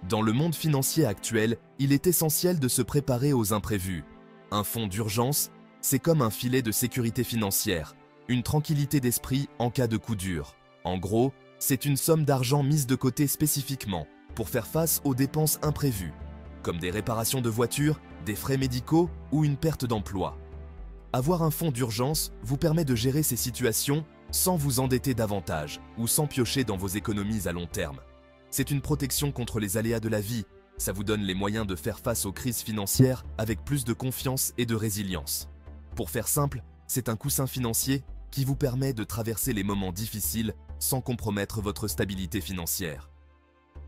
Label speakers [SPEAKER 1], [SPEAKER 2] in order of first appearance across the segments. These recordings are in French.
[SPEAKER 1] Dans le monde financier actuel, il est essentiel de se préparer aux imprévus. Un fonds d'urgence, c'est comme un filet de sécurité financière, une tranquillité d'esprit en cas de coup dur. En gros, c'est une somme d'argent mise de côté spécifiquement pour faire face aux dépenses imprévues, comme des réparations de voitures, des frais médicaux ou une perte d'emploi. Avoir un fonds d'urgence vous permet de gérer ces situations sans vous endetter davantage ou sans piocher dans vos économies à long terme. C'est une protection contre les aléas de la vie. Ça vous donne les moyens de faire face aux crises financières avec plus de confiance et de résilience. Pour faire simple, c'est un coussin financier qui vous permet de traverser les moments difficiles sans compromettre votre stabilité financière.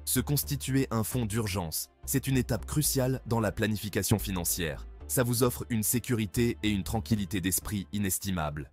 [SPEAKER 1] Se constituer un fonds d'urgence, c'est une étape cruciale dans la planification financière. Ça vous offre une sécurité et une tranquillité d'esprit inestimables.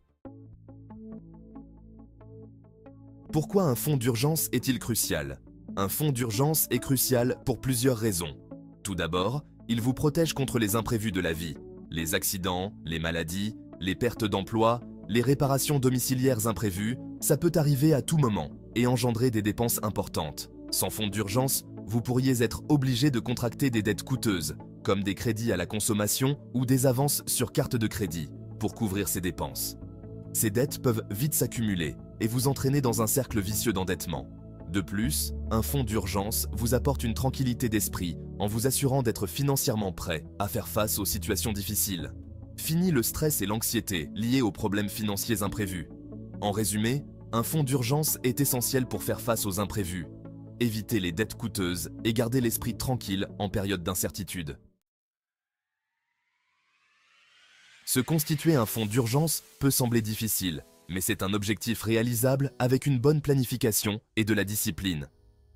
[SPEAKER 1] Pourquoi un fonds d'urgence est-il crucial ? Un fonds d'urgence est crucial pour plusieurs raisons. Tout d'abord, il vous protège contre les imprévus de la vie, les accidents, les maladies, les pertes d'emploi, les réparations domiciliaires imprévues, ça peut arriver à tout moment et engendrer des dépenses importantes. Sans fonds d'urgence, vous pourriez être obligé de contracter des dettes coûteuses, comme des crédits à la consommation ou des avances sur carte de crédit, pour couvrir ces dépenses. Ces dettes peuvent vite s'accumuler et vous entraîner dans un cercle vicieux d'endettement. De plus, un fonds d'urgence vous apporte une tranquillité d'esprit en vous assurant d'être financièrement prêt à faire face aux situations difficiles. Fini le stress et l'anxiété liés aux problèmes financiers imprévus. En résumé, un fonds d'urgence est essentiel pour faire face aux imprévus, éviter les dettes coûteuses et garder l'esprit tranquille en période d'incertitude. Se constituer un fonds d'urgence peut sembler difficile, mais c'est un objectif réalisable avec une bonne planification et de la discipline.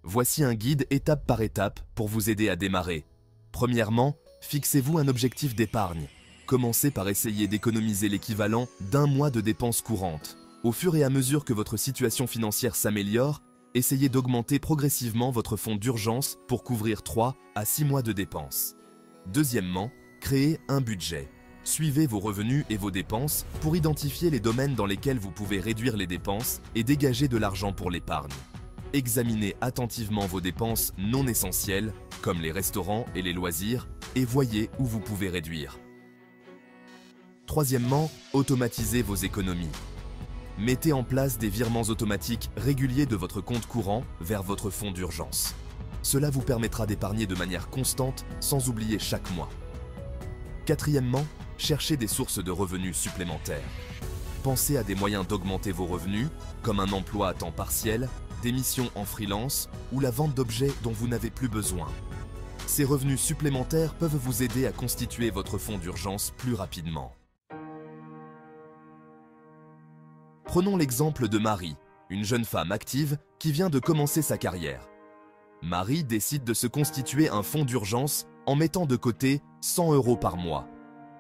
[SPEAKER 1] Voici un guide étape par étape pour vous aider à démarrer. Premièrement, fixez-vous un objectif d'épargne. Commencez par essayer d'économiser l'équivalent d'un mois de dépenses courantes. Au fur et à mesure que votre situation financière s'améliore, essayez d'augmenter progressivement votre fonds d'urgence pour couvrir 3 à 6 mois de dépenses. Deuxièmement, créez un budget. Suivez vos revenus et vos dépenses pour identifier les domaines dans lesquels vous pouvez réduire les dépenses et dégager de l'argent pour l'épargne. Examinez attentivement vos dépenses non essentielles, comme les restaurants et les loisirs, et voyez où vous pouvez réduire. Troisièmement, automatisez vos économies. Mettez en place des virements automatiques réguliers de votre compte courant vers votre fonds d'urgence. Cela vous permettra d'épargner de manière constante sans oublier chaque mois. Quatrièmement, cherchez des sources de revenus supplémentaires. Pensez à des moyens d'augmenter vos revenus, comme un emploi à temps partiel, des missions en freelance ou la vente d'objets dont vous n'avez plus besoin. Ces revenus supplémentaires peuvent vous aider à constituer votre fonds d'urgence plus rapidement. Prenons l'exemple de Marie, une jeune femme active qui vient de commencer sa carrière. Marie décide de se constituer un fonds d'urgence en mettant de côté 100 € par mois.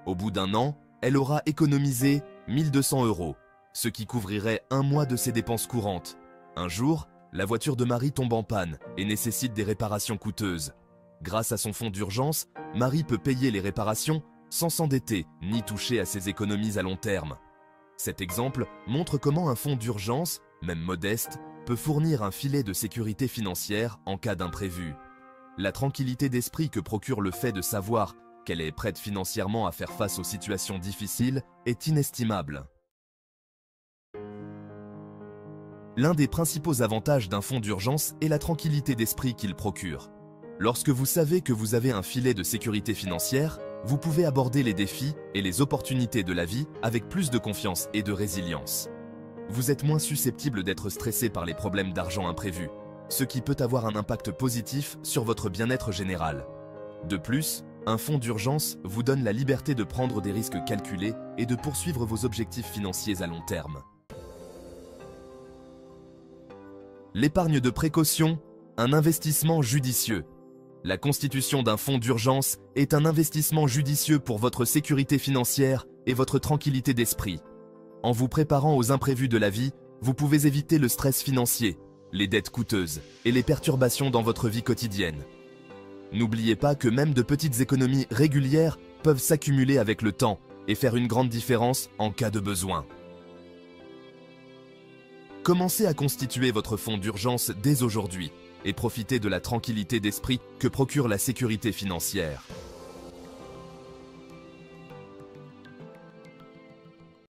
[SPEAKER 1] Au bout d'un an, elle aura économisé 1 200 €, ce qui couvrirait un mois de ses dépenses courantes. Un jour, la voiture de Marie tombe en panne et nécessite des réparations coûteuses. Grâce à son fonds d'urgence, Marie peut payer les réparations sans s'endetter ni toucher à ses économies à long terme. Cet exemple montre comment un fonds d'urgence, même modeste, peut fournir un filet de sécurité financière en cas d'imprévu. La tranquillité d'esprit que procure le fait de savoir qu'elle est prête financièrement à faire face aux situations difficiles est inestimable. L'un des principaux avantages d'un fonds d'urgence est la tranquillité d'esprit qu'il procure. Lorsque vous savez que vous avez un filet de sécurité financière, vous pouvez aborder les défis et les opportunités de la vie avec plus de confiance et de résilience. Vous êtes moins susceptible d'être stressé par les problèmes d'argent imprévus, ce qui peut avoir un impact positif sur votre bien-être général. De plus, un fonds d'urgence vous donne la liberté de prendre des risques calculés et de poursuivre vos objectifs financiers à long terme. L'épargne de précaution, un investissement judicieux. La constitution d'un fonds d'urgence est un investissement judicieux pour votre sécurité financière et votre tranquillité d'esprit. En vous préparant aux imprévus de la vie, vous pouvez éviter le stress financier, les dettes coûteuses et les perturbations dans votre vie quotidienne. N'oubliez pas que même de petites économies régulières peuvent s'accumuler avec le temps et faire une grande différence en cas de besoin. Commencez à constituer votre fonds d'urgence dès aujourd'hui et profitez de la tranquillité d'esprit que procure la sécurité financière.